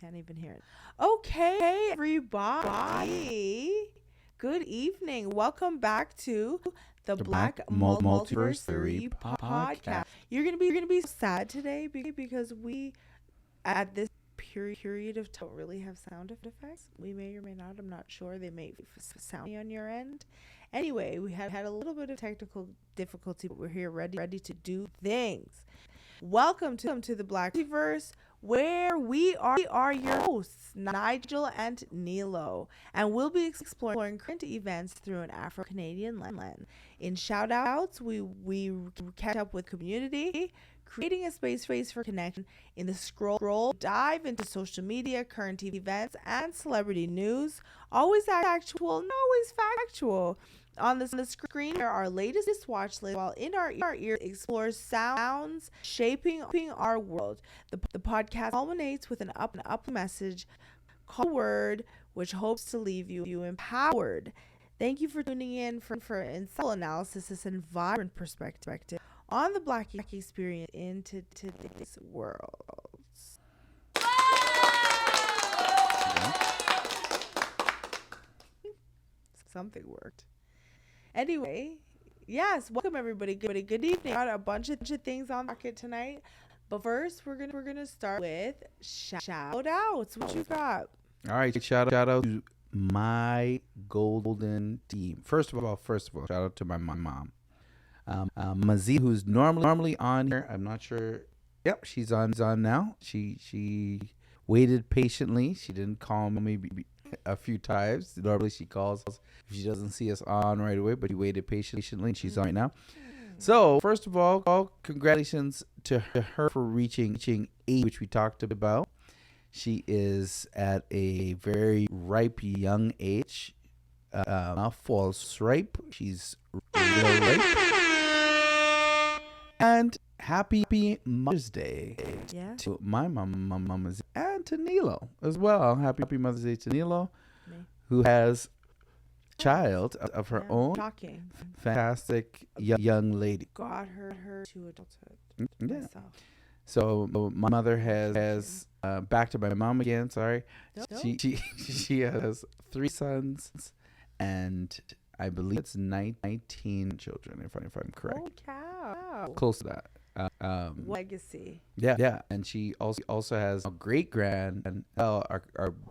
can't even hear it. Okay, everybody. Good evening. Welcome back to the Black Multiverse Theory podcast. You're gonna be sad today because we at this period of time don't really have sound effects. We may or may not. I'm not sure. They may sound on your end. Anyway, we had a little bit of technical difficulty, but we're here ready to do things. Welcome to the Black Multiverse, where we are your hosts, Nigel and Nilo, and we'll be exploring current events through an Afro-Canadian lens. In shout-outs, we catch up with community, creating a space for connection. In the scroll, dive into social media, current events, and celebrity news. Always actual, and always factual. On the screen are our latest watch list, while in our ear explores sounds shaping our world. The podcast culminates with an up message called Word, which hopes to leave you empowered. Thank you for tuning in for insightful analysis and vibrant perspective on the Black experience in today's world. Something worked. Anyway, yes, welcome everybody. Good evening. Got a bunch of things on the docket tonight, but first we're gonna start with shout outs. What you got? All right, shout out to my golden team. First of all, shout out to my mom, Mazie, who's normally on here. I'm not sure. Yep, she's on now. She waited patiently. She didn't call me a few times. Normally she calls if she doesn't see us on right away, but she waited patiently and she's on right now. So first of all, congratulations to her for reaching 8, which we talked about. She is at a very ripe young age, false ripe. She's really ripe. And happy Mother's Day to my mama and to Nilo as well. Happy Mother's Day to Nilo, who has a child of her own. Shocking. Fantastic young lady. Got her to adulthood. Yeah. Myself. So my mother has back to my mom again. Sorry, Nope. She has 3 sons, and I believe it's 19 children, if I'm correct. Oh cow! Close to that. Legacy. Yeah, and she also has a great grand and are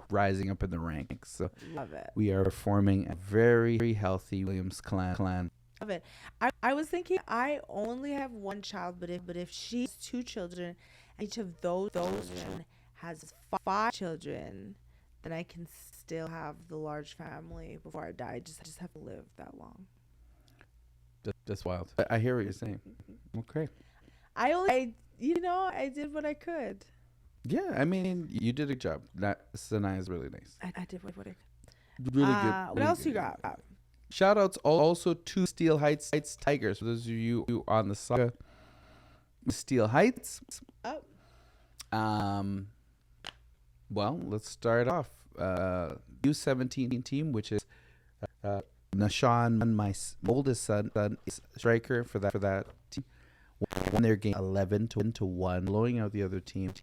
rising up in the ranks. So Love it. we are forming a very, very healthy Williams clan. Love it. I was thinking I only have one child, but if she's 2 children, each of those children has 5 children, then I can still have the large family before I die. I just have to live that long. That's wild. I hear what you're saying. Okay. I did what I could. Yeah, I mean, you did a job. That Sanaa is really nice. I did what I could. Really good. What else you got? Shout outs also to Steel Heights Tigers. For those of you who on the saga, Steel Heights. Oh. Well, let's start off. U17 team, which is Nashawn, my oldest son, is striker for that team. Won their game 11-1, blowing out the other team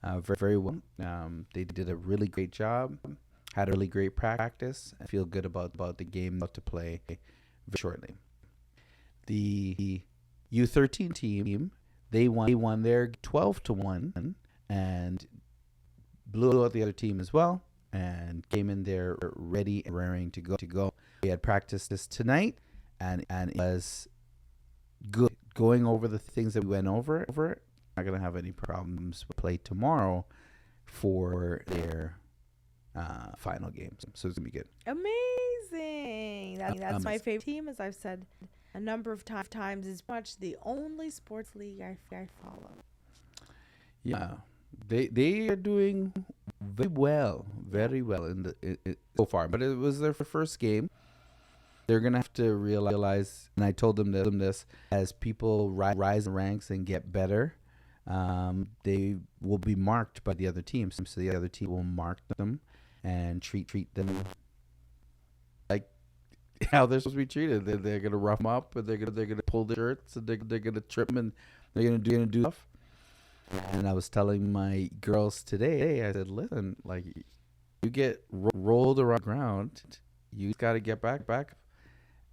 very, very well. They did a really great job. Had a really great practice. I feel good about the game about to play very shortly. The U13 team, they won their 12-1 and blew out the other team as well, and came in there ready and raring to go. We had practice this tonight, and it was good. Going over the things that we went over, not gonna have any problems. Play tomorrow for their final games, so it's gonna be good. Amazing. That's my favorite team, as I've said a number of times. Is much the only sports league I follow. Yeah, they are doing very well in so far. But it was their first game. They're gonna have to realize, and I told them this, as people rise in ranks and get better, they will be marked by the other teams. So the other team will mark them and treat them like how they're supposed to be treated. They're gonna rough them up, and they're gonna pull their shirts, and they're gonna trip them, and they're gonna do stuff. And I was telling my girls today, I said, listen, like, you get rolled around the ground, you got to get back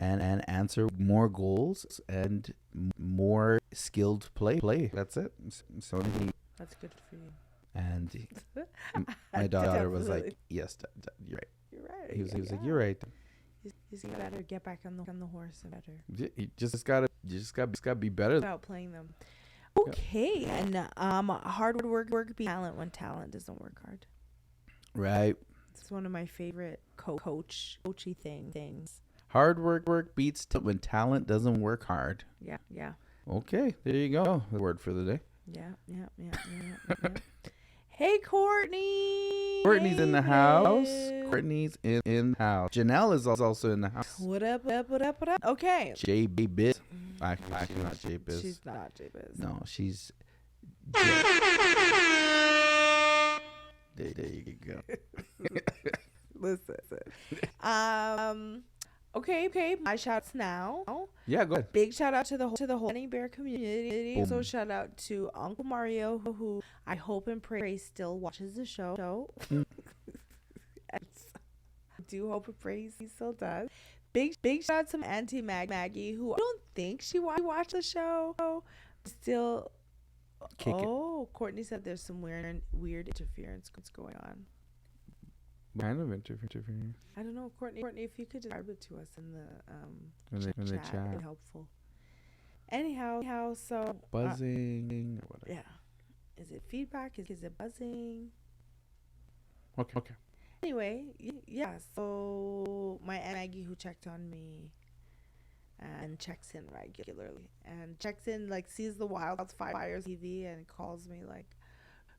and answer more goals and more skilled play. That's it. So That's good for you. and my daughter was like, yes, Dad, you're right. You're right. He was like, you're right. You better get back on the horse and better. You just gotta be better About playing them. Okay, and hard work be talent when talent doesn't work hard. right. It's one of my favorite coachy things. Hard work beats when talent doesn't work hard. Yeah. Okay, there you go. The word for the day. Yeah. Hey, Courtney. Courtney's in the house. Courtney's in the house. Janelle is also in the house. What up? Okay. J-Biz. Actually not J-Biz. She's not J-Biz. No, she's... There you go. Listen. Okay. My shouts now. Yeah, go ahead. Big shout out to the whole Honey Bear community. Boom. Also shout out to Uncle Mario, who I hope and pray still watches the show. I do hope and pray he still does. Big shout out to Auntie Maggie, who I don't think she watched the show. Still. Courtney said there's some weird interference going on. Kind of interference. I don't know, Courtney, if you could describe it to us in the in the chat, chat. it'd be helpful. Anyhow, so Buzzing or whatever. Yeah. Is it feedback? Is it buzzing? Okay. Anyway, yeah. So my Aunt Maggie, who checked on me and checks in regularly and checks in, like, sees the wildfires TV and calls me like,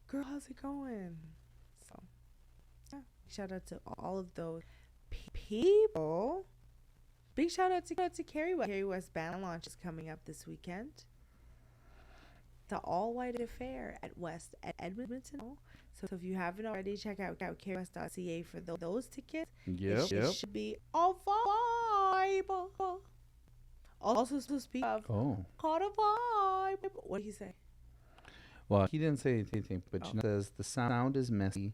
"Girl, how's it going?" So yeah, shout out to all of those people. Big shout out to Carrie West. Carrie West band launch is coming up this weekend. The All White Affair at West at Edmonton. So if you haven't already, check out carriewest.ca for those tickets. Yep. It should be a vibe. Also, to speak of, caught a vibe. What did he say? Well, he didn't say anything, but Janelle says the sound is messy.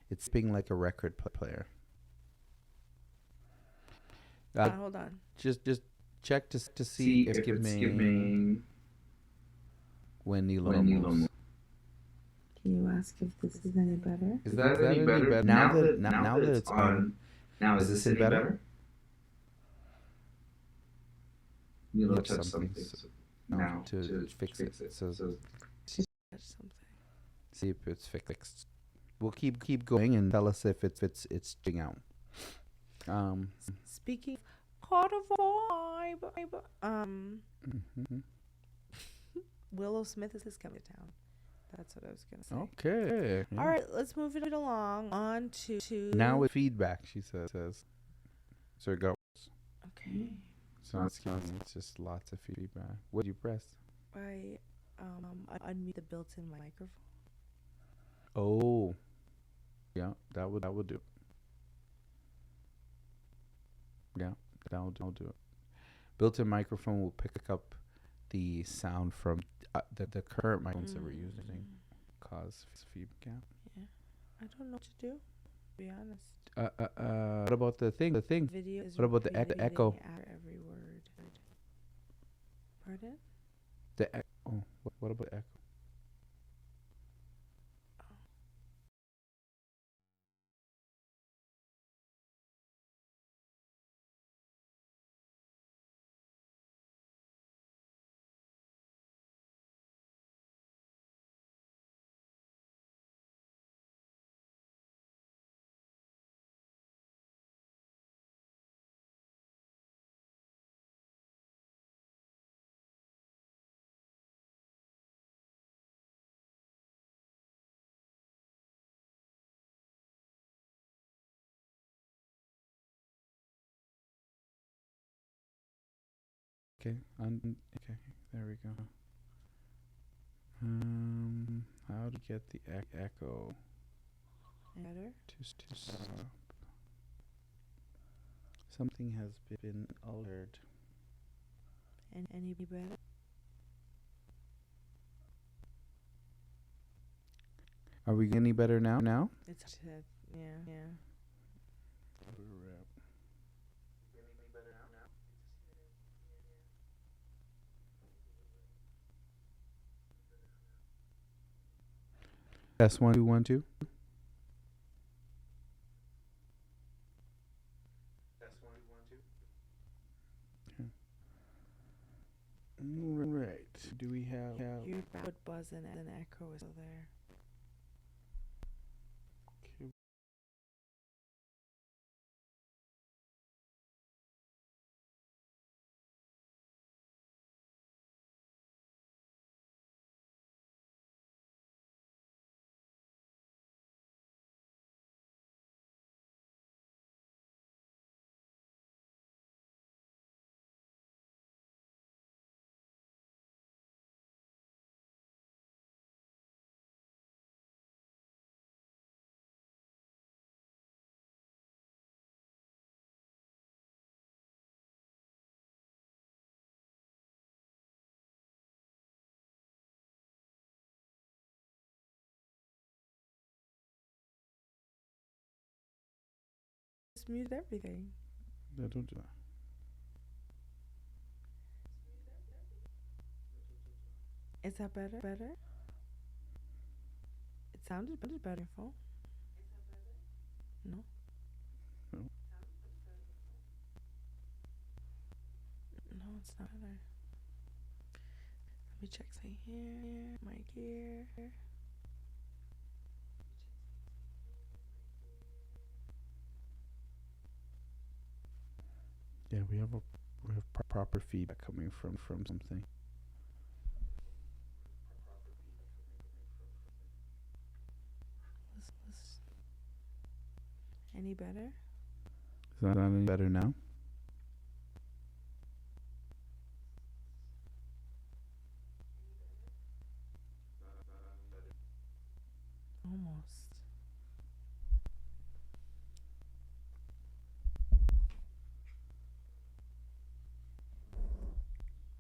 It's being like a record player. Hold on. Just check to see if it's giving when Nilo moves. Can you ask if this is any better? Is that any better? Now that it's on. Now is this any better? Nilo touch something now to fix it. So Touch something. see if it's fixed. We'll keep going and tell us if it's checking out. Speaking caught a vibe. Willow Smith is coming to town. That's what I was gonna say. Okay. All right, let's move it along. On to now with feedback. She says. So it goes. Okay. So it's just lots of feedback. What do you press? I unmute the built-in microphone. Oh. Yeah, that would do. Yeah, that'll do it. Built-in microphone will pick up the sound from the current microphones that we're using, cause feedback. Yeah, I don't know what to do, to be honest. What about the thing? Video is what about the echo? After every word. Pardon? What about echo? Okay, okay, there we go. How to get the echo Better? to stop? Something has been altered. And any better? Are we any better now? It's yeah. Test 1 2 1 2. Right. Do we have Your backwood buzz and an echo is still there. okay. Just muted everything. No, don't do that. Is that better? Better? It sounded better. Phone? No. No. No, it's not better. Let me check something here. Mic here. Yeah, we have proper feedback coming from something. Let's. Any better? Is that any better now? Almost.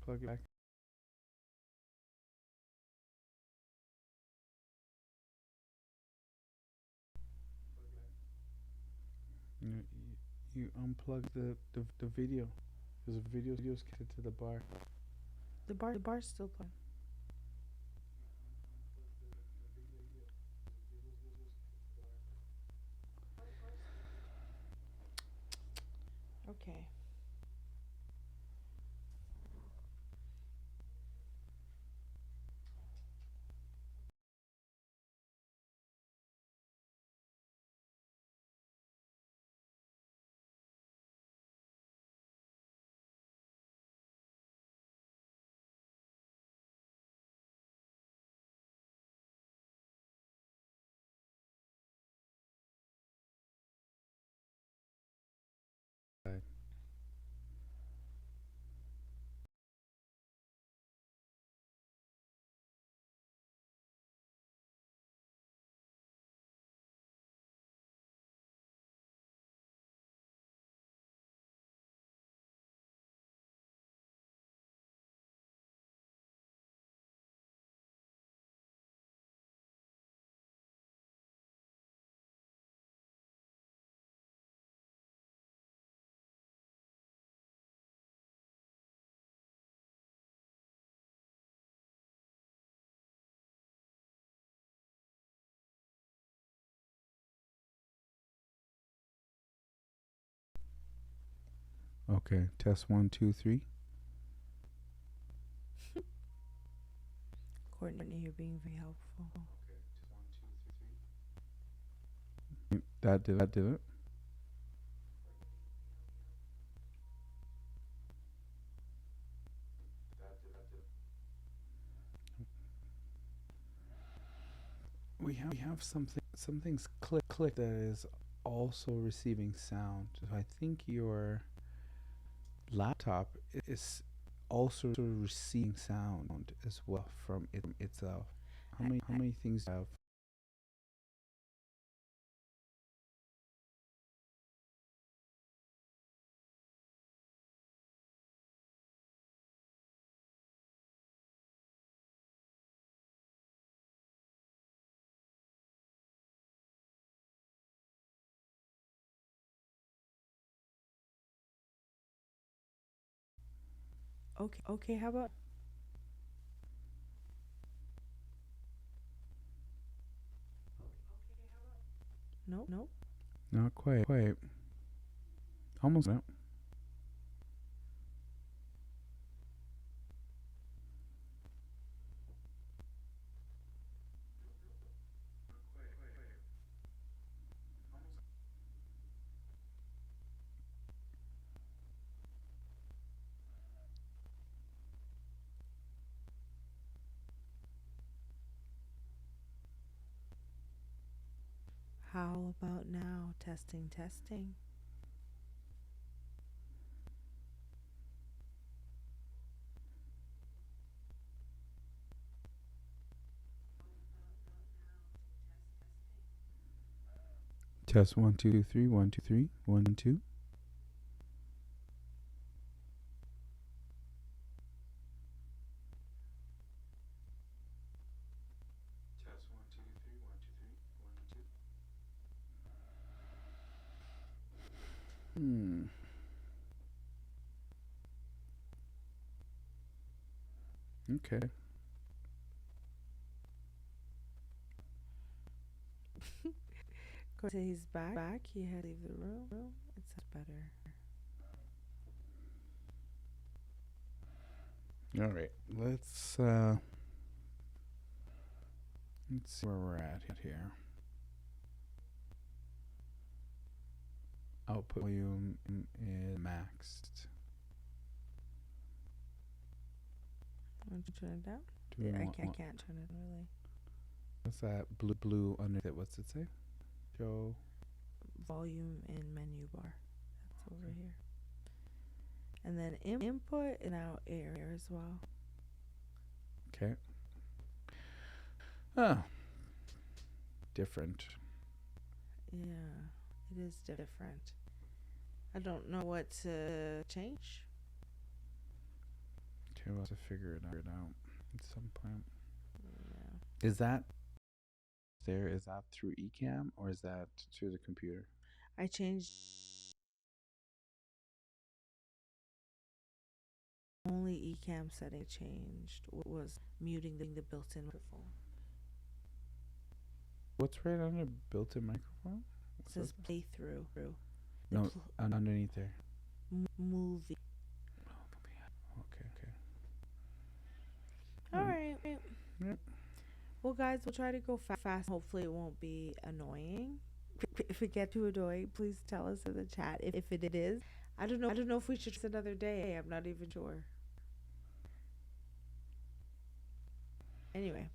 Plug it back. You unplug the video. Because the video's connected to the bar. The bar's still playing. Okay. Okay, test 1 2 3. Courtney, you're being very helpful. That did it. We have something's click that is also receiving sound. So I think your laptop is also receiving sound as well from itself. How many things do you have? Okay, how about no? Not quite. Quite. Almost. No. How about now? Testing. Test 1 2 3 1 2 3 1 2. Hmm. Okay. Go say he's back. He had to leave the room. It sounds better. All right. Let's see where we're at here. Output volume is maxed. Want to turn it down? Do we I want- can't turn it really. What's that blue under it? What's it say? Show. Volume and menu bar. That's over here. And then input and out air as well. Okay. Oh. Different. Yeah, it is different. I don't know what to change. Okay, we'll have to figure it out at some point. Yeah. Is that through eCam or is that through the computer? I changed only eCam setting changed was muting the built-in microphone. What's right under built-in microphone? It says playthrough. No, underneath there. Movie. Okay. All right. Yep. Well, guys, we'll try to go fast. Hopefully, it won't be annoying. If it gets too annoying, please tell us in the chat. If it is, I don't know if we should just another day. I'm not even sure. Anyway,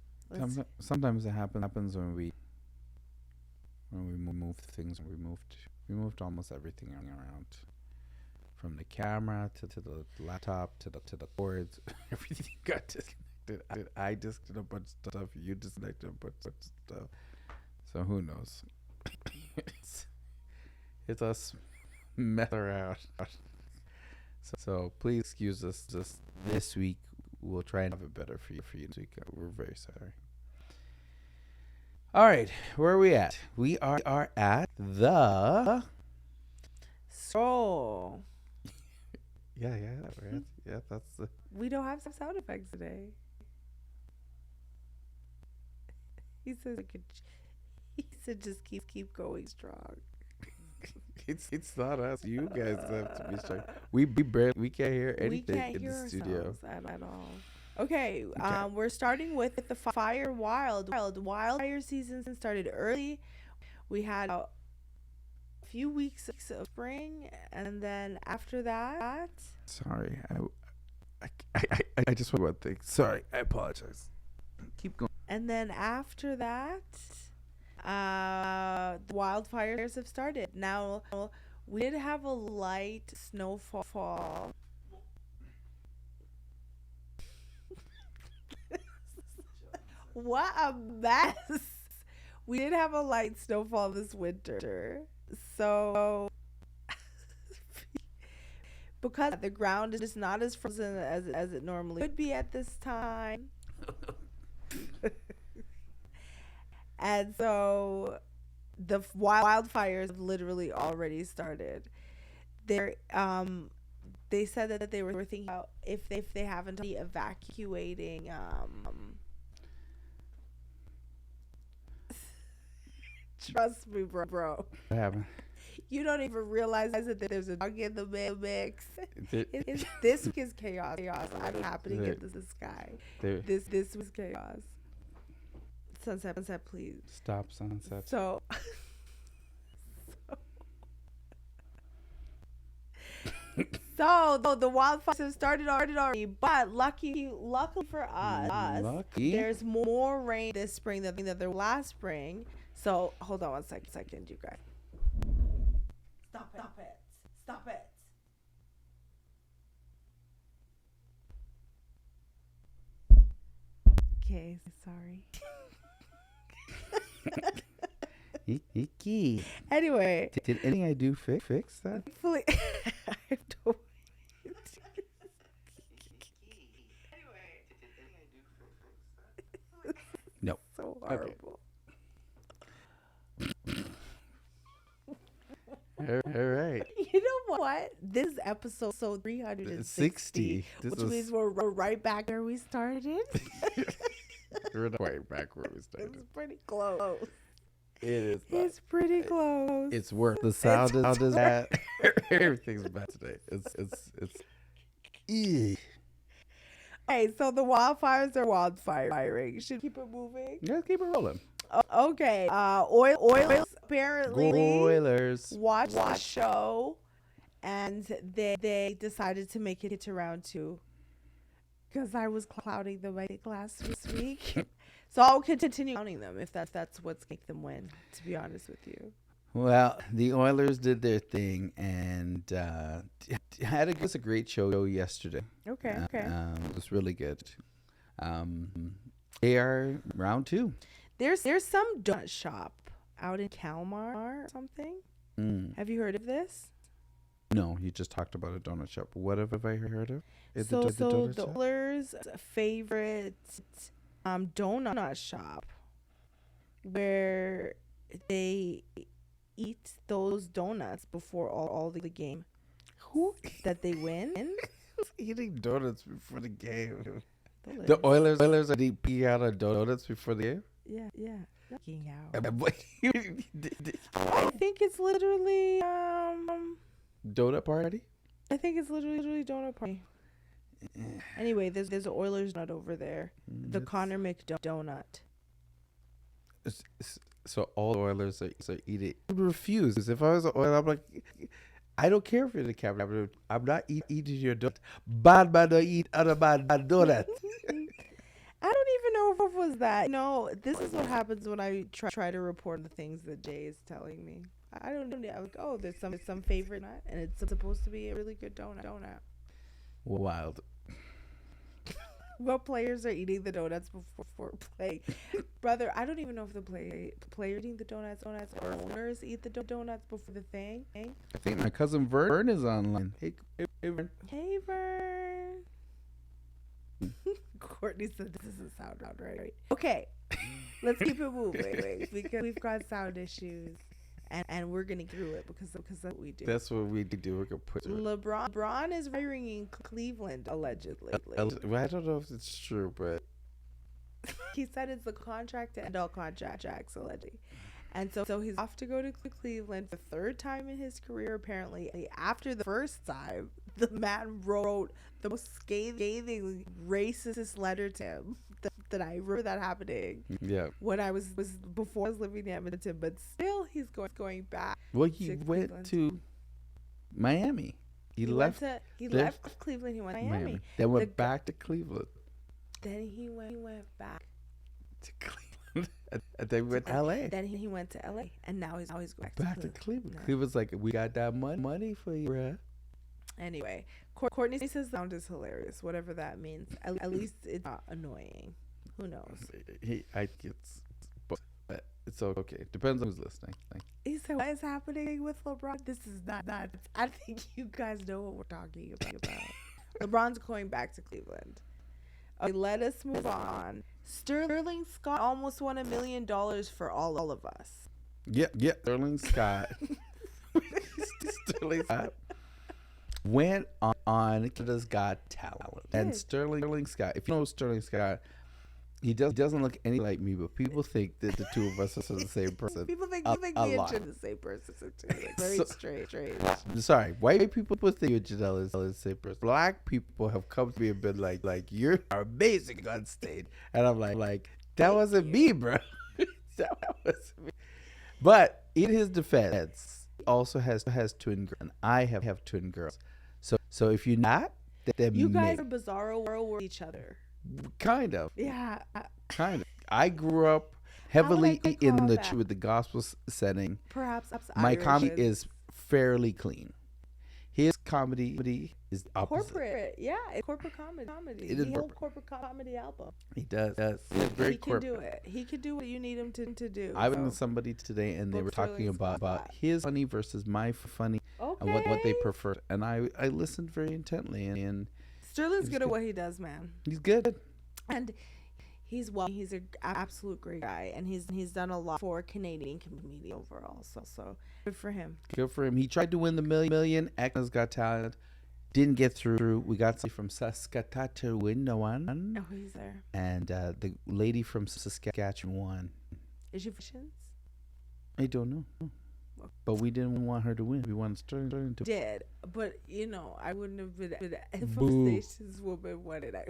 sometimes it happens when we move things. We moved almost everything around, from the camera to the laptop to the boards. Everything got disconnected. I disconnected a bunch of stuff. You disconnected a bunch of stuff. So who knows? it's us messing around. So please excuse us. Just this week, we'll try and have it better for you this week. We're very sorry. All right, where are we at? We are at the scroll. Yeah, we're at, yeah. That's the. We don't have some sound effects today. He said just keep going strong. It's not us. You guys have to be strong. We can't hear anything in the studio at all. Okay, we're starting with the Fire Wildfire season started early. We had a few weeks of spring, and then after that. Sorry, I just want one thing. Sorry, I apologize. Keep going. And then after that, the wildfires have started. Now, we did have a light snowfall. What a mess. We did have a light snowfall this winter. So, because the ground is not as frozen as it normally would be at this time. And so the wildfires have literally already started. There they said that they were thinking about if they haven't already evacuating trust me, bro. What happened? You don't even realize that there's a dog in the mix. This week is chaos. I'm happy to get this guy. This was chaos. Sunset, please. Stop, sunset. So the wildfires have started already, but luckily for us, there's more rain this spring than there was last spring. So hold on one second, you guys. Stop it. Okay, sorry. Icky. Anyway. Did anything I do fix that? Hopefully. I don't. No. So horrible. Okay. All right. You know what? This is episode 360, which means we're right back where we started. We're right back where we started. It's pretty close. It is. It's pretty close. It's worth the sound. Is that everything's bad today. It's. Hey, so the wildfires are wildfiring. Should we keep it moving? Yeah, keep it rolling. Okay. Oilers apparently watched the show, and they decided to make it to round 2. Because I was clouding them, I think, last week. So I'll continue counting them if that's what's make them win, to be honest with you. Well, the Oilers did their thing and had a great show yesterday. Okay. It was really good. They are round 2. There's some donut shop out in Kalmar or something. Have you heard of this? No, you just talked about a donut shop. What have I heard of? So the Oilers' favorite donut shop where they eat those donuts before all the game. Who that they win? Who's eating donuts before the game? The Oilers are eating out of donuts before the game? Yeah. Eating out. I think it's literally donut party? I think it's literally donut party. Anyway, there's an Oilers nut over there. The Connor McDonut. So all the Oilers are eating. I would refuse. If I was an Oiler, I'm like, I don't care if you're the captain. I'm not eating your donut. Bad man don't eat other bad donut. I don't even know if it was that. This is what happens when I try to report the things that Jay is telling me. I don't know. I was like, oh, there's some favorite nut, and it's supposed to be a really good donut. Wild. What players are eating the donuts before play? Brother, I don't even know if the player eating the donuts or owners eat the donuts before the thing. I think my cousin Vern is online. Hey Vern. Hey, Vern. Courtney said this doesn't sound right. Okay, let's keep it moving because we've got sound issues. And we're getting through it because that's what we do. That's what we do. We're gonna put LeBron is retiring in Cleveland allegedly. Well, I don't know if it's true, but he said it's the contract to end all contracts allegedly. And so he's off to go to Cleveland for the 3rd time in his career. Apparently, after the first time, the man wrote the most scathing racist letter to him that I remember that happening. Yeah. When I was before I was living in Edmonton, but still he's going back. Well, he went Cleveland. to Miami. He left Cleveland. He went to Miami. Then went back to Cleveland. Then he went back to Cleveland. And then went to LA. Then he went to LA, and now he's going back to Cleveland. Cleveland's like, we got that money for you, bruh. Anyway, Courtney says sound is hilarious, whatever that means. At least it's not annoying. Who knows? It's okay. Depends on who's listening. He said, what is happening with LeBron? This is not. I think you guys know what we're talking about. LeBron's going back to Cleveland. Okay, let us move on. Sterling Scott almost won $1 million for all of us. Yeah. Sterling Scott. Sterling Scott. went on Canada's Got Talent. And Sterling Scott, if you know Sterling Scott, he doesn't look any like me, but people think that the two of us are the same person. People think a me and lot. Jen are the same person. Like, very strange. Sorry, white people think you and Janelle is the same person. Black people have come to me and been like you are amazing on stage, and I'm like that wasn't me, bro. That wasn't me. But in his defense, he also has twin girls, and I have twin girls. So if you're not, then you guys are bizarro with each other. Kind of. Yeah. Kind of. I grew up heavily in the that? with the gospel setting. Perhaps my Irish comedy is fairly clean. His comedy is opposite. corporate. Yeah, it's corporate comedy. It is He corporate. whole corporate comedy album. He does. He's very He can corporate. do it. He can do what you need him to do. I was with somebody today, and they were talking about his funny versus my funny, and what they prefer. And I listened very intently, and Sterling's good at what he does, man. He's good. And he's an absolute great guy, and he's done a lot for Canadian comedy overall. So good for him. Good for him. He tried to win the million. Canada's Got Talent. Didn't get through. We got somebody from Saskatchewan. Oh, he's there. And the lady from Saskatchewan won. Is she Fissions? I don't know. But we didn't want her to win. We wanted Sterling to win. Did, but I wouldn't have been if First Nations woman wanted. I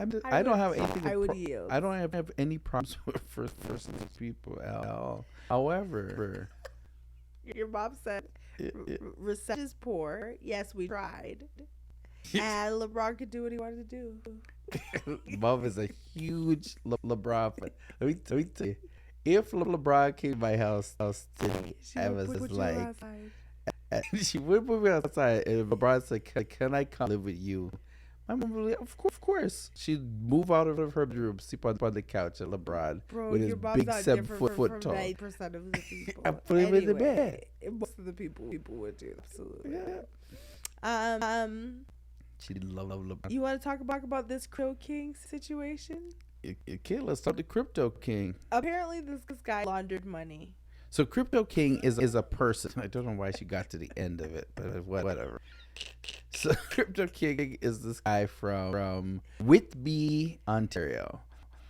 don't have anything. I would yield. I don't have any problems with First Nations people at all. However, your mom said reception is poor. Yes, we tried. And LeBron could do what he wanted to do. Mom is a huge LeBron fan. Let me tell you. If LeBron came to my house today, I was just like, she would put me outside, and LeBron said, "Can I come live with you?" My mom was like, "Of course." She'd move out of her bedroom, sleep on the couch at LeBron with his big 7 foot tall. 90% of the people. I put him in the bed. Most of the people would do, absolutely. Yeah. She love LeBron. You want to talk about this Crypto King situation? Okay, let's talk to Crypto King. Apparently, this guy laundered money. So Crypto King is a person. I don't know why she got to the end of it, but whatever. So Crypto King is this guy from Whitby, Ontario,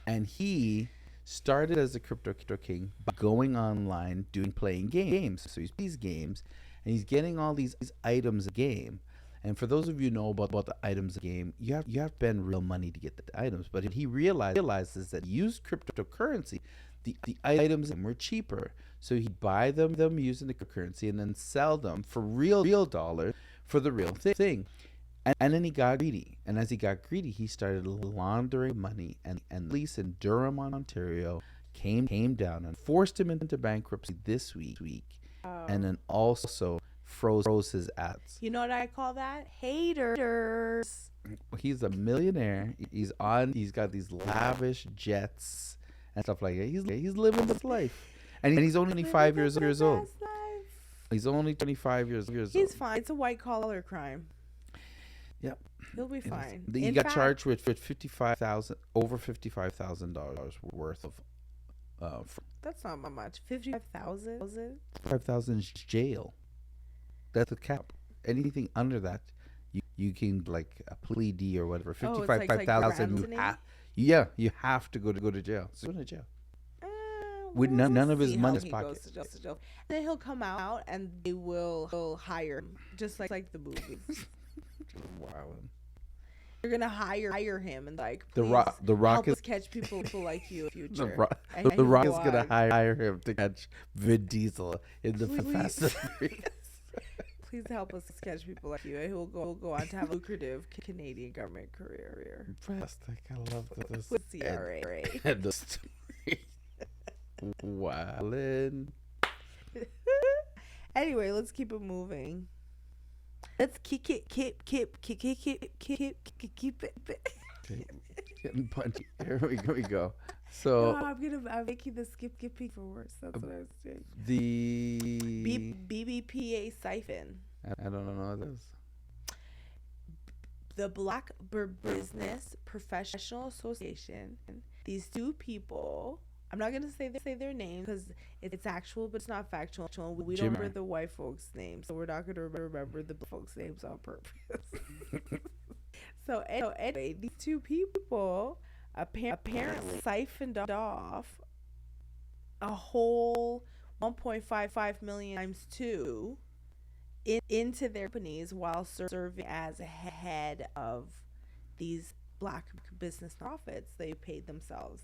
and he started as a Crypto King by going online, playing games. So he's these games, and he's getting all these items a game. And for those of you who know about the items game, you have to spend real money to get the items. But he realizes that use cryptocurrency, the items were cheaper. So he'd buy them using the cryptocurrency and then sell them for real dollars for the real thing. And then he got greedy. And as he got greedy, he started laundering money. And police in Durham, Ontario, came down and forced him into bankruptcy this week. And then also froze his ads. You know what I call that? Haters. He's a millionaire. He's got these lavish jets and stuff like that. He's living his life, and he's only 25 years old. He's only 25 years old. He's fine. It's a white collar crime. Yep. He'll be fine. He got charged with over $55,000 worth of. That's not much. 55,000. Was it? 5,000 is jail. That's the cap. Anything under that, you can like a plea D or whatever. 55,000. You have to go to jail. So go to jail. With none of his money in his pocket. Then he'll come out and they will hire him, just like the movies. Wow. You're gonna hire him and like the Rock help is us catch people like you in the future. The Rock is gonna hire him to catch Vin Diesel in the Fast and Furious. Please help us catch people like you, and he'll go on to have a lucrative Canadian government career. Fantastic! I love this. With CRA. And the story. Wildin'. Anyway, let's keep it moving. Let's keep it. Okay. Getting punchy. Here we go. So I'm making the skip for worse. That's what I was doing. The BBPA siphon. I don't know what this. The Black Business Professional Association. These two people I'm not gonna say their name because it's actual, but it's not factual. We don't Jimmy. remember the white folks' names, so we're not gonna remember the black folks' names on purpose. So anyway, these two people apparently siphoned off a whole 1.55 million times two into their companies while serving as a head of these black business profits they paid themselves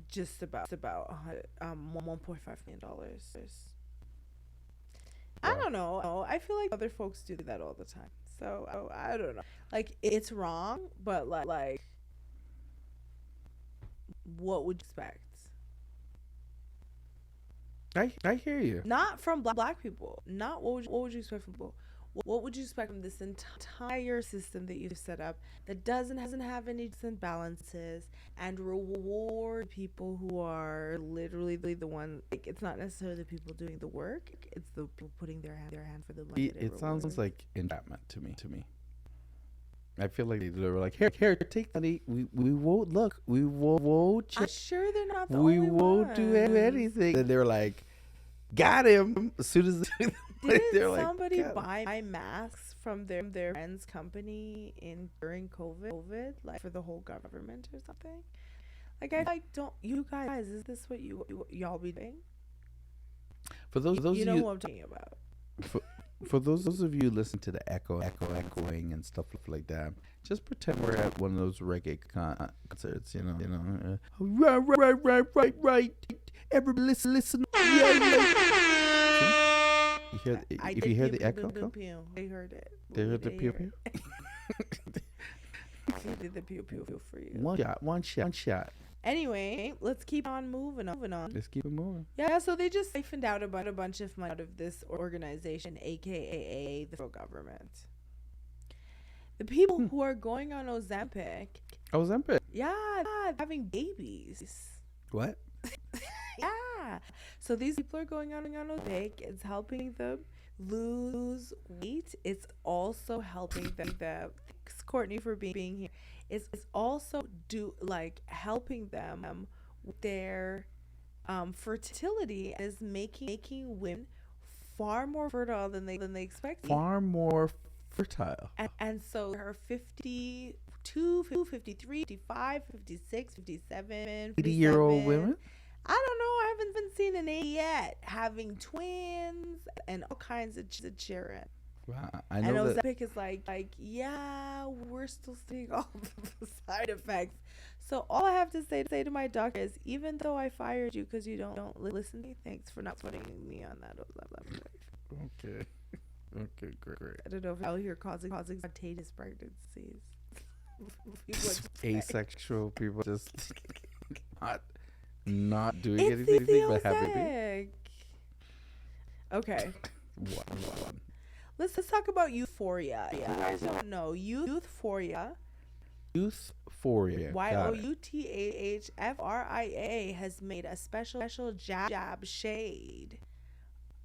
just about $1.5 million. I don't know. I feel like other folks do that all the time. So I don't know. Like, it's wrong, but like what would you expect? I hear you. Not from black people. Not what would you expect from people? What would you expect from this entire system that you've set up that doesn't have any checks and balances and reward people who are literally the one? Like, it's not necessarily the people doing the work; it's the people putting their hand for the money. It sounds like entrapment to me. I feel like they were like, here, take money. We won't look. We won't. I'm sure they're not the we only won't do anything. And they're like, got him. As soon as didn't somebody buy masks from their friend's company during COVID, like for the whole government or something? Like, I like, don't you guys? Is this what y'all be doing? For those you know who I'm talking about. For those of you who listen to the echoing and stuff like that, just pretend we're at one of those reggae concerts, you know. Right. Everybody listen. Yeah. If you hear the echo, they heard it. They heard the pew pew. They did the pew pew for you. One shot. Anyway, let's keep on moving on. Let's keep it moving. Yeah, so they just siphoned out a bunch of money out of this organization, aka the federal government. The people who are going on Ozempic. Yeah, having babies. What? Yeah. So these people are going on Ozempic. It's helping them lose weight. It's also helping them. Thanks, Courtney, for being here. It's also helping them with their fertility, is making women far more fertile than they expected. Far more fertile. And so her 52, 53, 55, 56, 57, 80-year-old women? I don't know. I haven't been seen an 80 yet. Having twins and all kinds of children. Wow, I know and that. Ozempic is like, yeah, we're still seeing all the side effects. So all I have to say to my doctor is, even though I fired you because you don't listen to me, thanks for not putting me on that Ozempic. Okay, great. I don't know if out here causing spontaneous pregnancies. Asexual people just not doing it's anything but having babies. Okay. One. Let's talk about Youthforia. You guys don't know Youthforia. Youthforia. YOUTHFRIA has made a special jab shade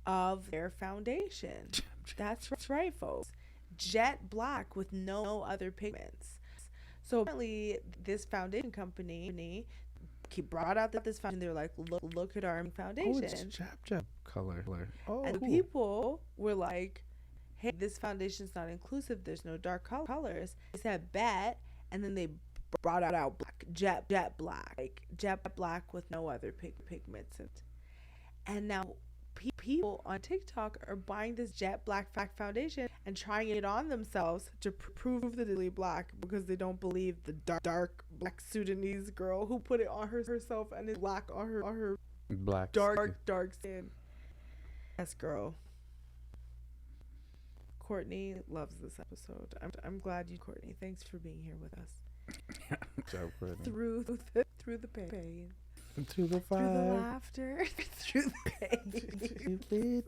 of their foundation. That's right, folks. Jet black with no other pigments. So apparently, this foundation company brought out this foundation. They were like, look at our foundation. Oh, it's jab color. Oh, and the people were like, hey, this foundation's not inclusive. There's no dark colors. They said bet, and then they brought out jet black with no other pigments. And now people on TikTok are buying this jet black foundation and trying it on themselves to prove that it's black, because they don't believe the dark black Sudanese girl who put it on herself and is black on her black dark skin. Yes, girl. Courtney loves this episode. I'm glad you, Courtney. Thanks for being here with us. Through the pain. Through the fire. Through the laughter. Through the pain.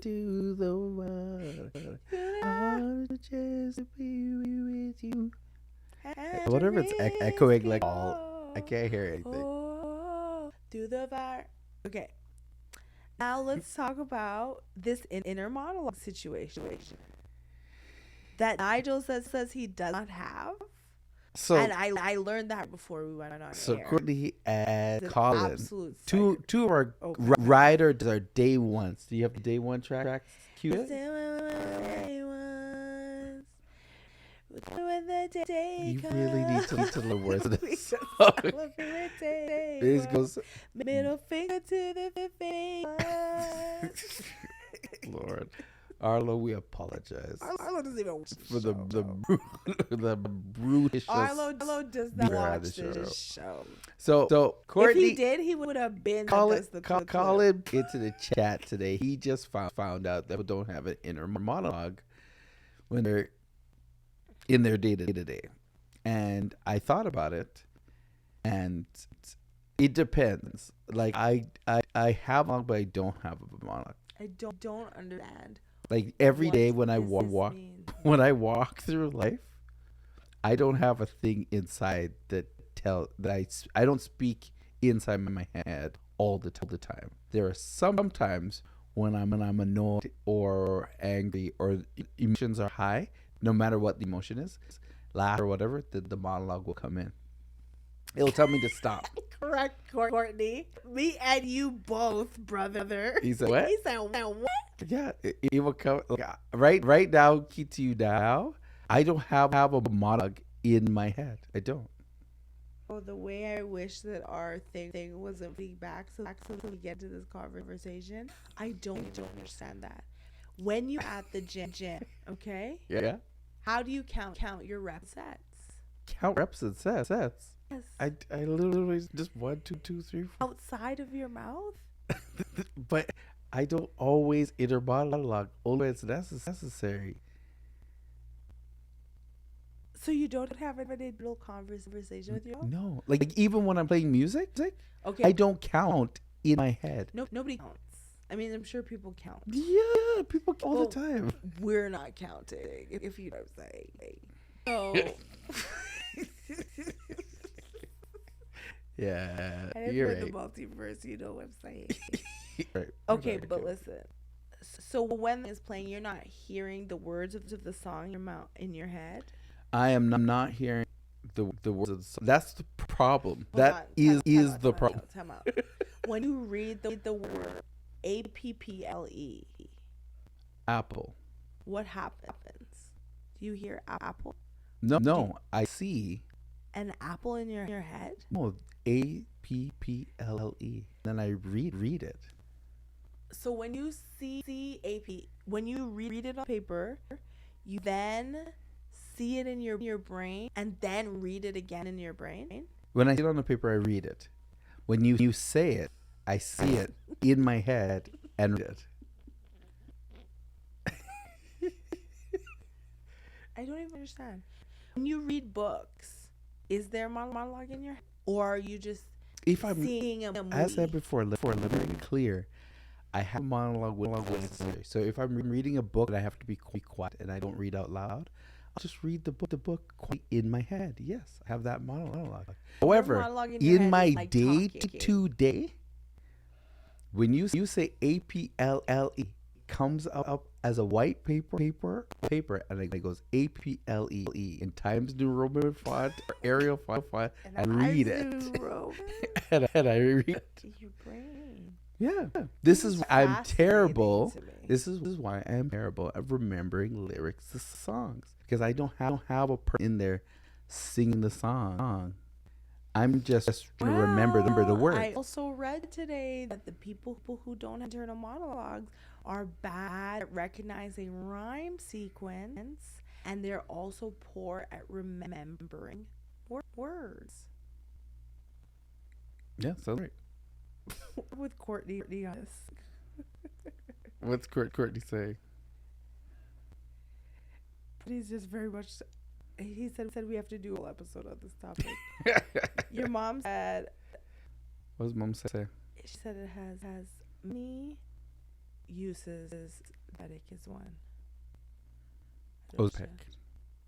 Through the water. All the chance to be with you. Whatever it's echoing like all. I can't hear anything. Oh, through the fire. Okay. Now let's talk about this inner monologue situation that Nigel says he does not have. So and I learned that before we went on so air. Courtney and It's an Colin, absolute two of our Okay. riders are day ones. Do you have the day one track? Cue it? When the day You really need to learn the words of this Because song. our favorite day This was goes, middle finger to the face. Lord. Arlo, we apologize Arlo doesn't even watch for the show. brutish. Arlo does not watch the this show. So Courtney, If he did, he would have been call the him into the chat today. He just found out that we don't have an inner monologue when they're in their day to day, and I thought about it, and it depends. Like I have one, but I don't have a monologue. I don't understand. Like every day when I does this walk mean? when I walk through life, I don't have a thing inside that I don't speak inside my head all the time. There are some times when I'm annoyed or angry or emotions are high, no matter what the emotion is, laugh or whatever, the monologue will come in. It'll tell me to stop. Correct, Courtney. Me and you both, brother. He said, what? He said, what? Yeah, it will come. Like, right now, key to you now, I don't have a monologue in my head. I don't. Oh, the way I wish that our thing wasn't feedback so we get to this conversation. I don't understand that. When you're at the gym, okay? Yeah. How do you count your rep sets? Count reps and sets. Yes. I literally just 1, 2, 2, 3, 4. Outside of your mouth? But I don't always inner monologue. Only it's necessary. So you don't have a little conversation with your own? No, like even when I'm playing music, Okay. I don't count in my head. No, nobody counts. I mean, I'm sure people count. Yeah, people all the time. We're not counting, if you know what I'm saying. So, Yeah, I didn't you're put right. the multiverse, you know what I'm saying. Right. Okay, but listen. So when it's playing, you're not hearing the words of the song in your head? I am not hearing the words of the song. That's the problem. Hold on, Is the time problem. out, time out. When you read the word APPLE, Apple. what happens? Do you hear apple? No, I see. An apple in your head? No, APPLE. Then I read it. So when you see when you read it on paper, you then see it in your brain and then read it again in your brain? When I see it on the paper, I read it. When you say it, I see it in my head and read it. I don't even understand. When you read books, is there monologue in your head? Or are you just seeing a movie? As I said before, let me make it clear, I have a monologue when necessary. So if I'm reading a book and I have to be quiet and I don't read out loud, I'll just read the book quiet in my head. Yes, I have that monologue. However, monologue in your in head my is like day-to-day, when you say APLLE, comes up as a white paper, and it goes APLE in Times New Roman font or Arial font, and read it. and I read it. Your brain. Yeah, this is why I'm terrible. to me. This is why I'm terrible at remembering lyrics to songs, because I don't have a person in there singing the song. I'm just trying to remember the words. I also read today that the people who don't have internal monologues are bad at recognizing rhyme sequence, and they're also poor at remembering words. Yeah, sounds right. With Courtney on this. What's Courtney say? But he's just very much. He said we have to do a whole episode on this topic. Your mom said. What does mom say? She said it has many uses. Diabetic is one. Ozempic.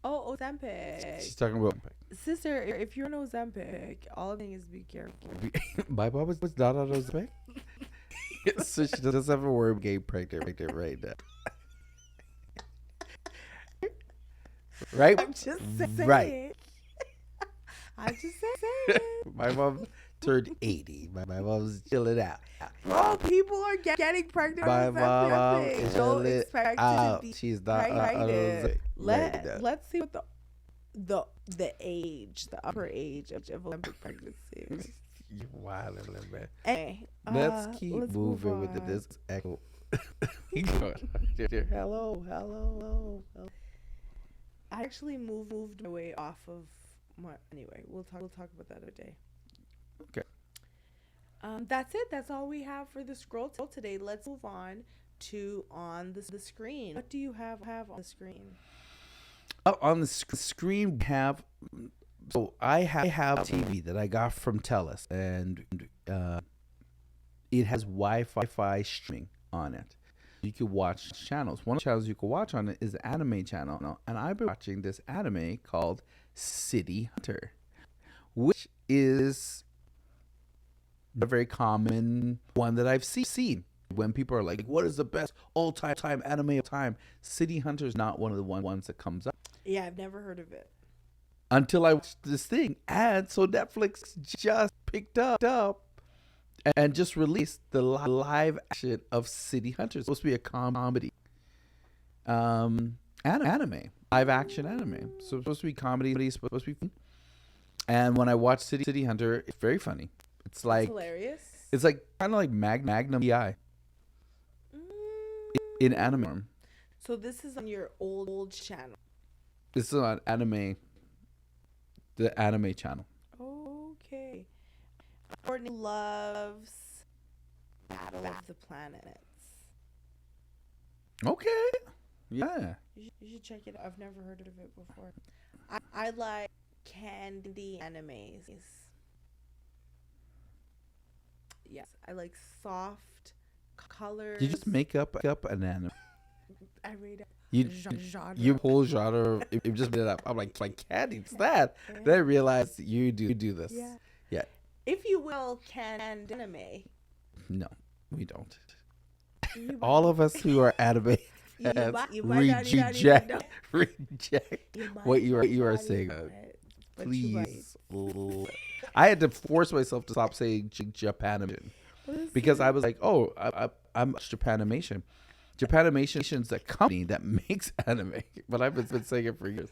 Oh, Ozempic. She's talking about Sister, if you're on Ozempic, all thing is be careful. my mom was not on Ozempic. So she doesn't have a worm getting pregnant right now. Right? I'm just saying. Right. I just say My mom turned 80. My mom's chilling out. Bro, people are getting pregnant. My on mom Ozempic. is Don't chilling expect out. to be She's not pregnant. right now. Let's see what the age, the upper age of Olympic pregnancy. You wild little man. Anyway, Let's keep let's moving move with on. this echo. Hello. I actually moved my way off of my. Anyway, we'll talk about that a day. Okay. That's it. That's all we have for the scroll today. Let's move on to on the screen. What do you have on the screen? On the screen we have. So I have TV that I got from TELUS, and it has Wi-Fi streaming on it. You can watch channels. One of the channels you can watch on it is the anime channel, and I've been watching this anime called City Hunter, which is a very common one that I've seen. When people are like, "What is the best all-time anime of time?" City Hunter is not one of the ones that comes up. Yeah, I've never heard of it. Until I watched this thing, and so Netflix just picked up and just released the live action of City Hunter. It's supposed to be a comedy, anime, live action anime. So it's supposed to be comedy. It's supposed to be fun. And when I watched City Hunter, it's very funny. It's like Hilarious. it's like kind of like Magnum PI in anime form. So this is on your old channel. This is on anime. The anime channel. Okay. Courtney loves Battle of the Planets. Okay. Yeah. You should check it out. I've never heard of it before. I like candy animes. Yes, I like soft colors. You just make up an anime. I read You whole genre. You just made it up. I'm like candy. It's that. Then I realized you do this. Yeah. If you will, canned anime. No, we don't. All of us who are anime fans reject what you are saying. Please. I had to force myself to stop saying Japanimation because I was like, oh, I'm Japanimation. Japanimation is the company that makes anime, but I've been saying it for years.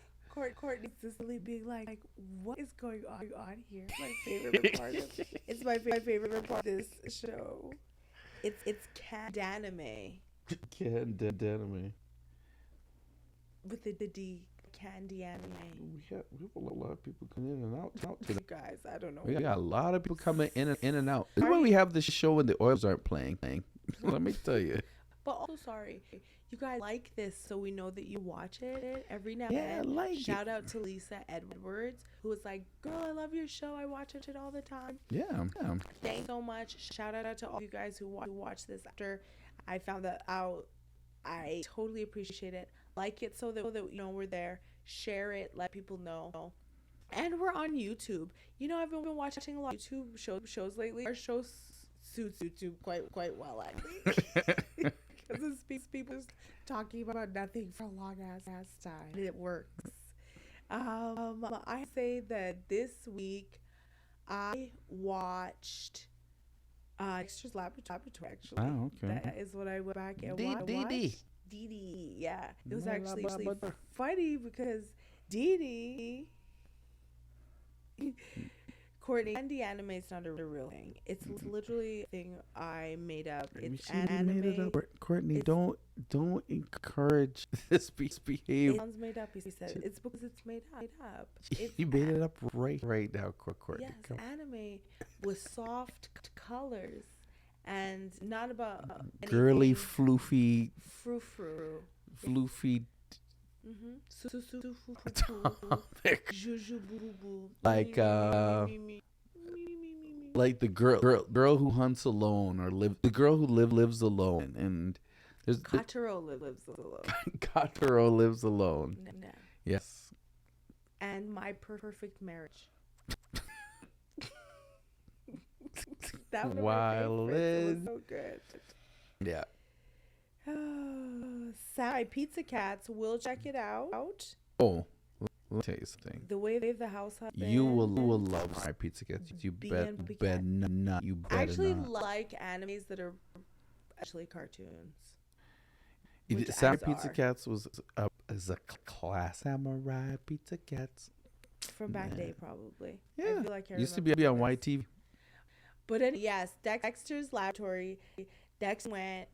Courtney's just really being like, what is going on here? It's my favorite part of it's my favorite part of this show. It's canned anime. Canned anime. With the D, candy anime. We have a lot of people coming in and out today. You guys, I don't know. We got a lot of people coming in and out. This is why we have this show when the Oilers aren't playing. Let me tell you. But also, sorry, you guys like this, so we know that you watch it every now Yeah, and then. like Shout out to Lisa Edwards, who was like, "Girl, I love your show. I watch it all the time." Yeah. Thanks so much. Shout out to all you guys who watch this after I found that out. I totally appreciate it. Like it so that you know we're there. Share it. Let people know. And we're on YouTube. You know, I've been watching a lot of YouTube shows lately. Our show suits YouTube quite well, I think. Because it's people just talking about nothing for a long ass time. And it works. I say that this week I watched Dexter's Laboratory, actually. Oh, okay. That is what I went back and watched. Dee, yeah. It was actually funny because Dee Courtney, candy anime is not a real thing. It's literally a thing I made up. It's anime. Made it up. Courtney, don't encourage this behavior. It sounds made up. He said it's because it's made up. You made it up right now, Courtney. Yes, anime with soft colors and not about girly, floofy, frou-frou, floofy. Like the girl who hunts alone or the girl who lives alone, and there's Kotaro lives alone. Kotaro lives alone. No. Yes. And My Perfect Marriage. That was Wild. It was so good. Yeah. Samurai Pizza Cats. We'll check it out. Oh, Let me tell you something. The way the house has been. You will love my pizza kits. You BBPA. bet not. You better I actually not. like animes that are actually cartoons. Samurai Pizza Cats is a class. Samurai Pizza Cats. From back day, probably. Yeah. I feel like I Used to remember be on this. YTV. But yes, Dexter's laboratory. Dex went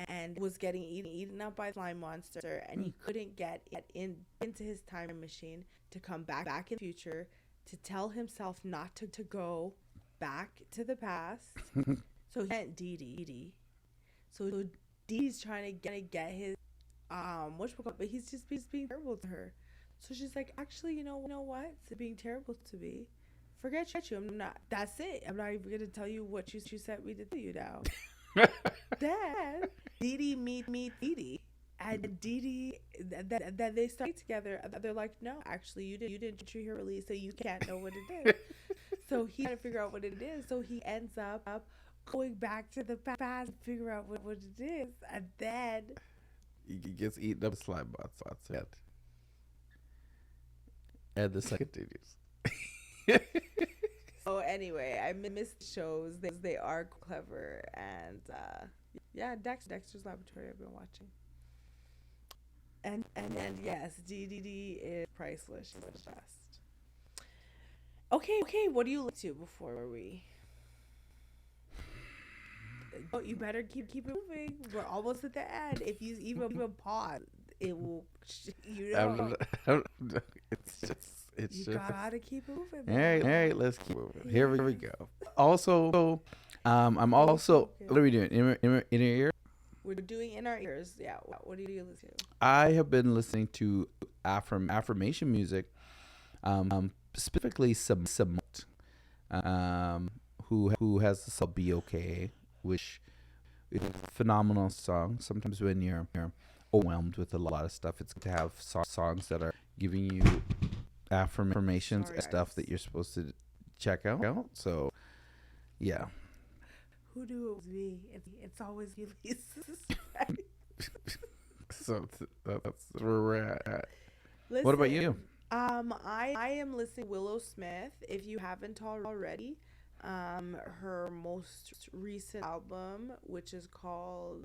and was getting eaten up by the slime monster, and he couldn't get into his time machine to come back in the future to tell himself not to go back to the past. So he sent Dee Dee. So Dee's trying to get his but he's just being terrible to her. So she's like, actually, you know what? It's being terrible to me. Forget you. I'm not. That's it. I'm not even gonna tell you what you sent me to tell you now. Dad, Dee Dee meet Dee Dee, and Dee Dee that they start together. They're like, no, actually, you didn't treat her really, so you can't know what it is. So he's trying to figure out what it is. So he ends up going back to the past to figure out what it is, and then He gets eaten up slime bots. And the second continues. So anyway, I missed shows. They are clever, and Dexter's Laboratory I've been watching. And yes, DDD is priceless. She's the best. Okay. What do you look to before we? Oh, you better keep it moving. We're almost at the end. If you even pause, it will. It's just gotta keep moving. All right, let's keep moving. Here we go. Also, I'm also. What are we doing? In your ear? We're doing in our ears. Yeah. What do you listen to? I have been listening to affirmation music, specifically some who has the song "Be Okay," which is a phenomenal song. Sometimes when you're overwhelmed with a lot of stuff, it's good to have songs that are giving you affirmations and stuff that you're supposed to check out. So, yeah. Who knew it was me? It's always Ulysses. So that's where we're at. Listen, what about you? I am listening to Willow Smith. If you haven't already, her most recent album, which is called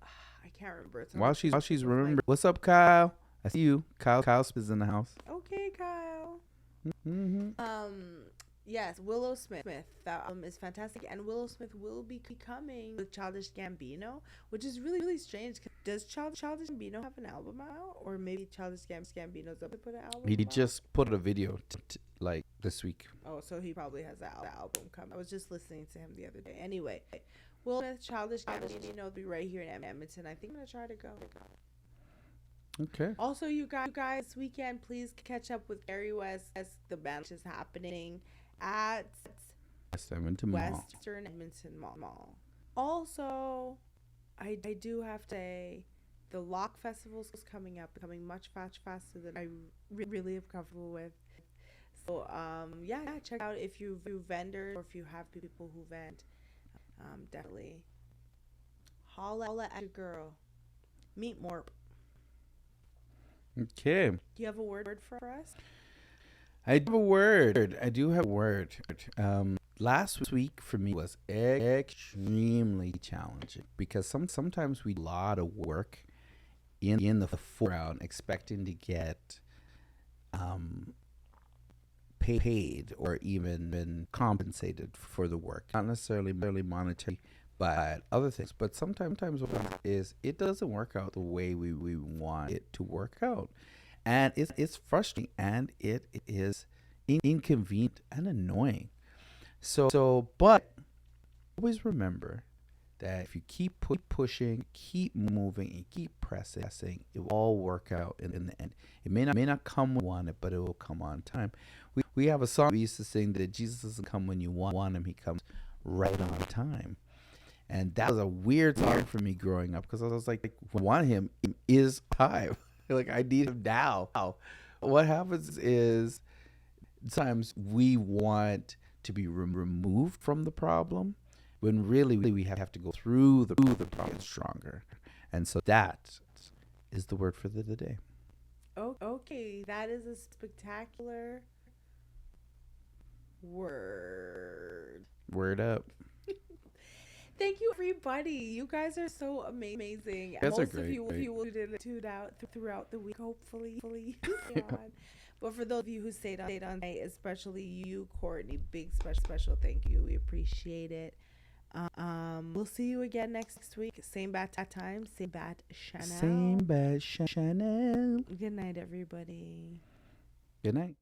I can't remember. While she's remembering, what's up, Kyle? I see you. Kyle is in the house. Okay, Kyle. Mm-hmm. Yes, Willow Smith. That album is fantastic, and Willow Smith will be coming with Childish Gambino, which is really, really strange. Does Childish Gambino have an album out, or maybe Childish Gambino's up to put an album? He just put a video like this week. Oh, so he probably has that album coming. I was just listening to him the other day. Anyway, Will Smith, Childish Gambino will be right here in Edmonton. I think I'm gonna try to go. Okay. Also, you guys, this weekend, please catch up with Gary West as the band is happening at Western Edmonton Mall. Also, I do have to say, the Lock Festival is coming much faster than I really am comfortable with. So, check out if you vendors or if you have people who vend. Definitely holla at your girl. Meet more. Okay. Do you have a word for us? I do have a word. Last week for me was extremely challenging because sometimes we do a lot of work in the foreground expecting to get paid or even been compensated for the work. Not necessarily monetary, but other things. But sometimes what is it doesn't work out the way we want it to work out. And it's frustrating and it is inconvenient and annoying. But always remember that if you keep pushing, keep moving, and keep pressing, it will all work out in the end. It may not come when you want it, but it will come on time. We have a song we used to sing that Jesus doesn't come when you want him, he comes right on time. And that was a weird song for me growing up because I was like, want him is time. Like, I need him now. What happens is sometimes we want to be removed from the problem when really we have to go through the problem stronger. And so that is the word for the day. Okay, that is a spectacular word. Word up. Thank you, everybody. You guys are so amazing. Guys are Most of you great. will tune out throughout the week, hopefully. But for those of you who stayed on tonight, especially you, Courtney, big special thank you. We appreciate it. We'll see you again next week. Same bat time, same bat channel. Same bad channel. Good night, everybody. Good night.